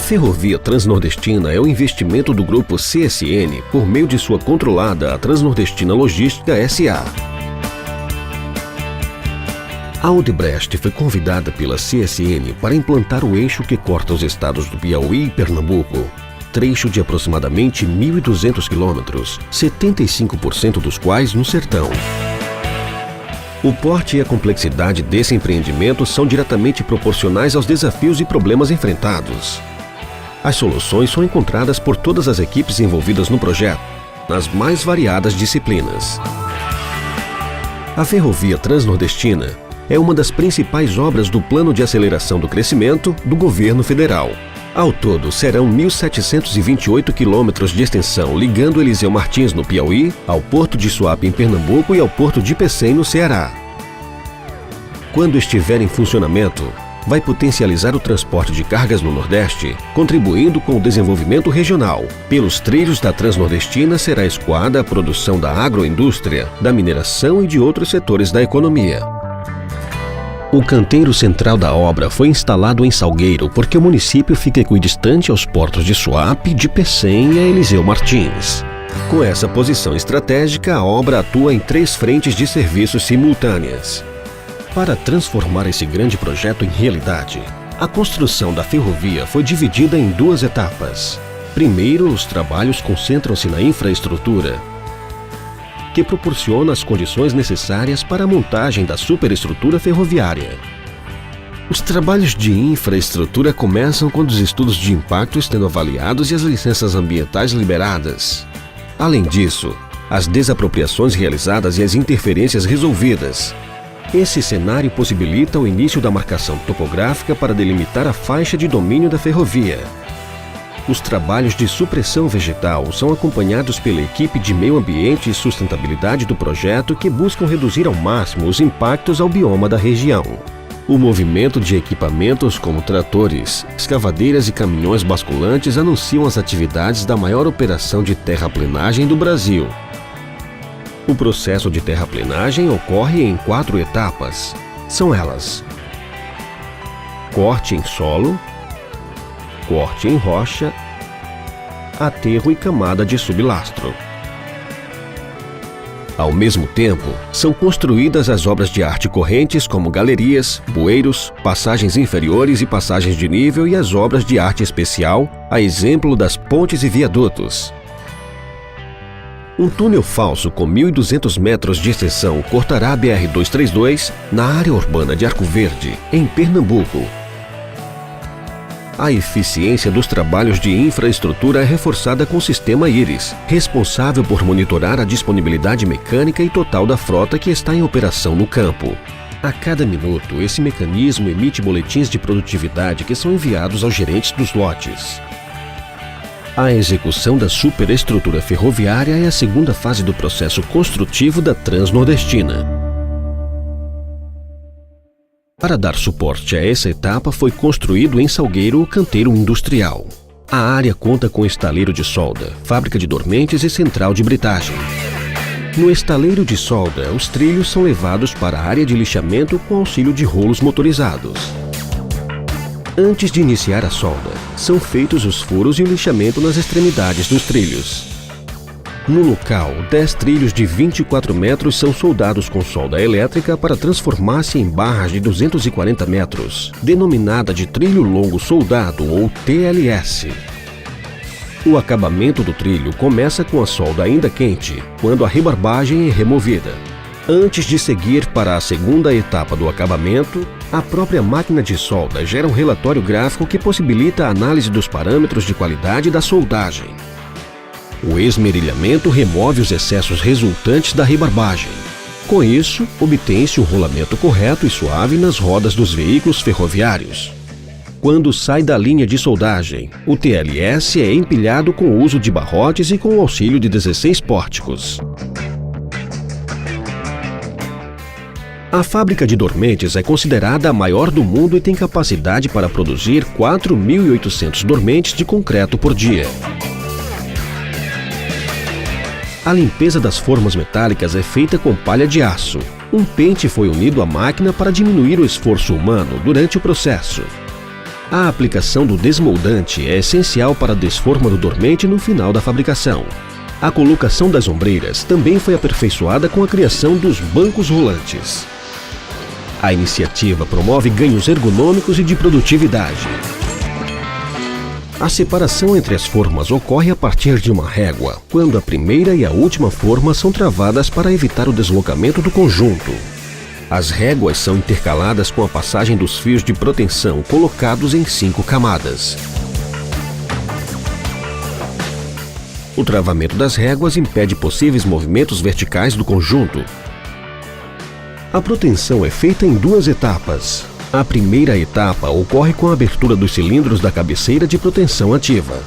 A Ferrovia Transnordestina é um investimento do grupo CSN por meio de sua controlada, a Transnordestina Logística S.A. A Odebrecht foi convidada pela CSN para implantar o eixo que corta os estados do Piauí e Pernambuco, trecho de aproximadamente 1.200 quilômetros, 75% dos quais no sertão. O porte e a complexidade desse empreendimento são diretamente proporcionais aos desafios e problemas enfrentados. As soluções são encontradas por todas as equipes envolvidas no projeto, nas mais variadas disciplinas. A Ferrovia Transnordestina é uma das principais obras do Plano de Aceleração do Crescimento do Governo Federal. Ao todo, serão 1.728 quilômetros de extensão ligando Eliseu Martins, no Piauí, ao Porto de Suape, em Pernambuco, e ao Porto de Pecém, no Ceará. Quando estiver em funcionamento, vai potencializar o transporte de cargas no Nordeste, contribuindo com o desenvolvimento regional. Pelos trilhos da Transnordestina será escoada a produção da agroindústria, da mineração e de outros setores da economia. O canteiro central da obra foi instalado em Salgueiro porque o município fica equidistante aos portos de Suape, de Pecém e a Eliseu Martins. Com essa posição estratégica, a obra atua em 3 frentes de serviços simultâneas. Para transformar esse grande projeto em realidade, a construção da ferrovia foi dividida em 2 etapas. Primeiro, os trabalhos concentram-se na infraestrutura, que proporciona as condições necessárias para a montagem da superestrutura ferroviária. Os trabalhos de infraestrutura começam quando os estudos de impacto estão avaliados e as licenças ambientais liberadas. Além disso, as desapropriações realizadas e as interferências resolvidas. Esse cenário possibilita o início da marcação topográfica para delimitar a faixa de domínio da ferrovia. Os trabalhos de supressão vegetal são acompanhados pela equipe de meio ambiente e sustentabilidade do projeto, que buscam reduzir ao máximo os impactos ao bioma da região. O movimento de equipamentos como tratores, escavadeiras e caminhões basculantes anunciam as atividades da maior operação de terraplenagem do Brasil. O processo de terraplenagem ocorre em 4 etapas. São elas: corte em solo, corte em rocha, aterro e camada de sublastro. Ao mesmo tempo, são construídas as obras de arte correntes como galerias, bueiros, passagens inferiores e passagens de nível, e as obras de arte especial, a exemplo das pontes e viadutos. Um túnel falso com 1.200 metros de extensão cortará a BR-232 na área urbana de Arco Verde, em Pernambuco. A eficiência dos trabalhos de infraestrutura é reforçada com o sistema Íris, responsável por monitorar a disponibilidade mecânica e total da frota que está em operação no campo. A cada minuto, esse mecanismo emite boletins de produtividade que são enviados aos gerentes dos lotes. A execução da superestrutura ferroviária é a segunda fase do processo construtivo da Transnordestina. Para dar suporte a essa etapa, foi construído em Salgueiro o canteiro industrial. A área conta com estaleiro de solda, fábrica de dormentes e central de britagem. No estaleiro de solda, os trilhos são levados para a área de lixamento com auxílio de rolos motorizados. Antes de iniciar a solda, são feitos os furos e o lixamento nas extremidades dos trilhos. No local, 10 trilhos de 24 metros são soldados com solda elétrica para transformar-se em barras de 240 metros, denominada de trilho longo soldado, ou TLS. O acabamento do trilho começa com a solda ainda quente, quando a rebarbagem é removida. Antes de seguir para a segunda etapa do acabamento, a própria máquina de solda gera um relatório gráfico que possibilita a análise dos parâmetros de qualidade da soldagem. O esmerilhamento remove os excessos resultantes da rebarbagem. Com isso, obtém-se um rolamento correto e suave nas rodas dos veículos ferroviários. Quando sai da linha de soldagem, o TLS é empilhado com o uso de barrotes e com o auxílio de 16 pórticos. A fábrica de dormentes é considerada a maior do mundo e tem capacidade para produzir 4.800 dormentes de concreto por dia. A limpeza das formas metálicas é feita com palha de aço. Um pente foi unido à máquina para diminuir o esforço humano durante o processo. A aplicação do desmoldante é essencial para a desforma do dormente no final da fabricação. A colocação das ombreiras também foi aperfeiçoada com a criação dos bancos rolantes. A iniciativa promove ganhos ergonômicos e de produtividade. A separação entre as formas ocorre a partir de uma régua, quando a primeira e a última forma são travadas para evitar o deslocamento do conjunto. As réguas são intercaladas com a passagem dos fios de proteção colocados em 5 camadas. O travamento das réguas impede possíveis movimentos verticais do conjunto. A proteção é feita em 2 etapas. A primeira etapa ocorre com a abertura dos cilindros da cabeceira de proteção ativa.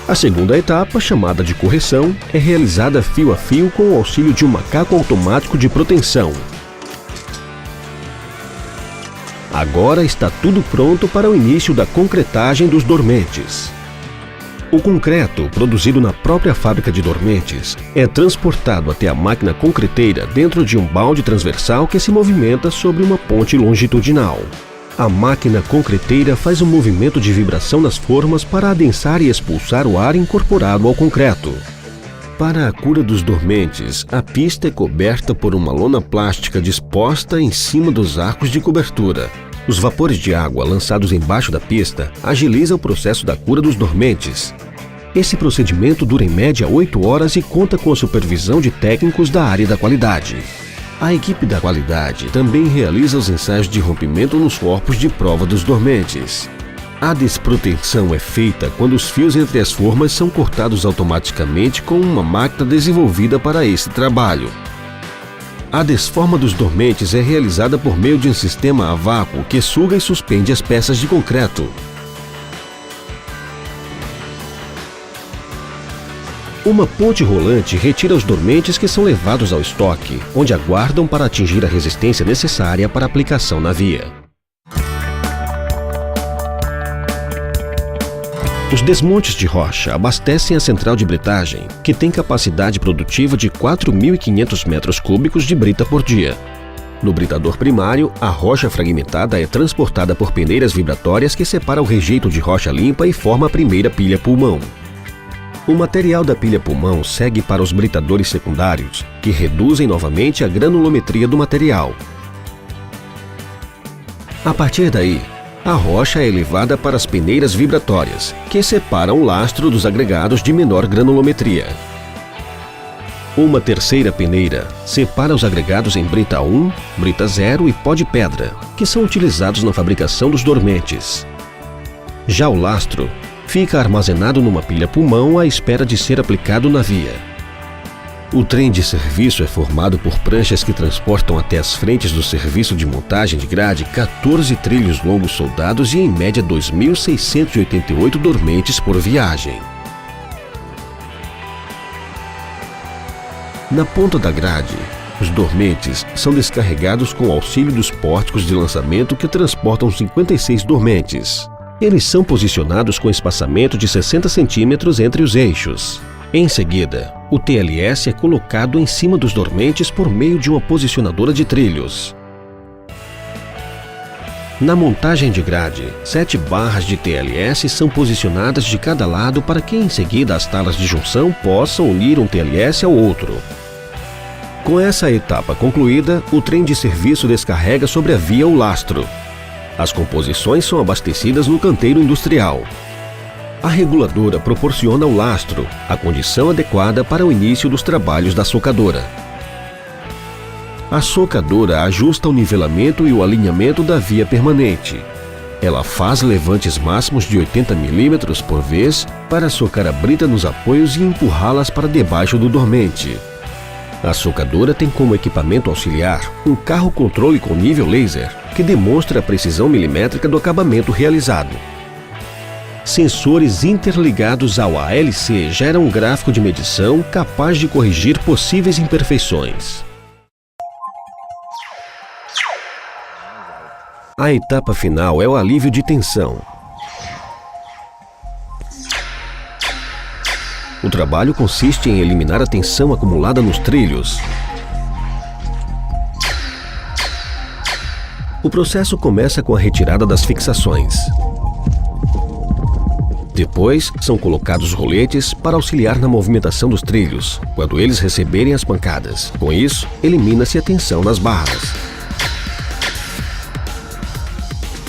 A segunda etapa, chamada de correção, é realizada fio a fio com o auxílio de um macaco automático de proteção. Agora está tudo pronto para o início da concretagem dos dormentes. O concreto, produzido na própria fábrica de dormentes, é transportado até a máquina concreteira dentro de um balde transversal que se movimenta sobre uma ponte longitudinal. A máquina concreteira faz um movimento de vibração nas formas para adensar e expulsar o ar incorporado ao concreto. Para a cura dos dormentes, a pista é coberta por uma lona plástica disposta em cima dos arcos de cobertura. Os vapores de água lançados embaixo da pista agilizam o processo da cura dos dormentes. Esse procedimento dura em média 8 horas e conta com a supervisão de técnicos da área da qualidade. A equipe da qualidade também realiza os ensaios de rompimento nos corpos de prova dos dormentes. A desproteção é feita quando os fios entre as formas são cortados automaticamente com uma máquina desenvolvida para esse trabalho. A desforma dos dormentes é realizada por meio de um sistema a vácuo que suga e suspende as peças de concreto. Uma ponte rolante retira os dormentes que são levados ao estoque, onde aguardam para atingir a resistência necessária para aplicação na via. Os desmontes de rocha abastecem a central de britagem, que tem capacidade produtiva de 4.500 metros cúbicos de brita por dia. No britador primário, a rocha fragmentada é transportada por peneiras vibratórias que separam o rejeito de rocha limpa e forma a primeira pilha pulmão. O material da pilha pulmão segue para os britadores secundários, que reduzem novamente a granulometria do material. A partir daí, a rocha é elevada para as peneiras vibratórias, que separam o lastro dos agregados de menor granulometria. Uma terceira peneira separa os agregados em brita 1, brita 0 e pó de pedra, que são utilizados na fabricação dos dormentes. Já o lastro fica armazenado numa pilha pulmão à espera de ser aplicado na via. O trem de serviço é formado por pranchas que transportam até as frentes do serviço de montagem de grade 14 trilhos longos soldados e em média 2.688 dormentes por viagem. Na ponta da grade, os dormentes são descarregados com o auxílio dos pórticos de lançamento que transportam 56 dormentes. Eles são posicionados com espaçamento de 60 centímetros entre os eixos. Em seguida, o TLS é colocado em cima dos dormentes por meio de uma posicionadora de trilhos. Na montagem de grade, 7 barras de TLS são posicionadas de cada lado para que em seguida as talas de junção possam unir um TLS ao outro. Com essa etapa concluída, o trem de serviço descarrega sobre a via o lastro. As composições são abastecidas no canteiro industrial. A reguladora proporciona ao lastro a condição adequada para o início dos trabalhos da socadora. A socadora ajusta o nivelamento e o alinhamento da via permanente. Ela faz levantes máximos de 80 mm por vez para socar a brita nos apoios e empurrá-las para debaixo do dormente. A socadora tem como equipamento auxiliar um carro controle com nível laser que demonstra a precisão milimétrica do acabamento realizado. Sensores interligados ao ALC geram um gráfico de medição capaz de corrigir possíveis imperfeições. A etapa final é o alívio de tensão. O trabalho consiste em eliminar a tensão acumulada nos trilhos. O processo começa com a retirada das fixações. Depois, são colocados roletes para auxiliar na movimentação dos trilhos, quando eles receberem as pancadas. Com isso, elimina-se a tensão nas barras.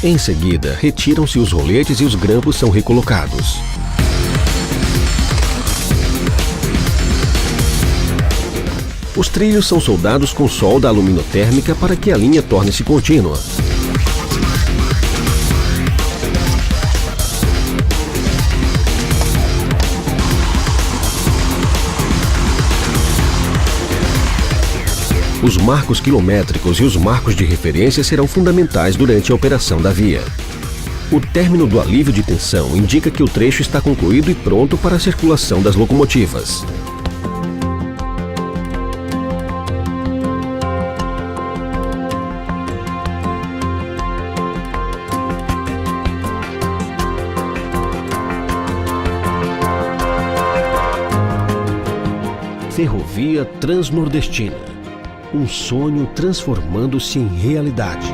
Em seguida, retiram-se os roletes e os grampos são recolocados. Os trilhos são soldados com solda aluminotérmica para que a linha torne-se contínua. Os marcos quilométricos e os marcos de referência serão fundamentais durante a operação da via. O término do alívio de tensão indica que o trecho está concluído e pronto para a circulação das locomotivas. Ferrovia Transnordestina. Um sonho transformando-se em realidade.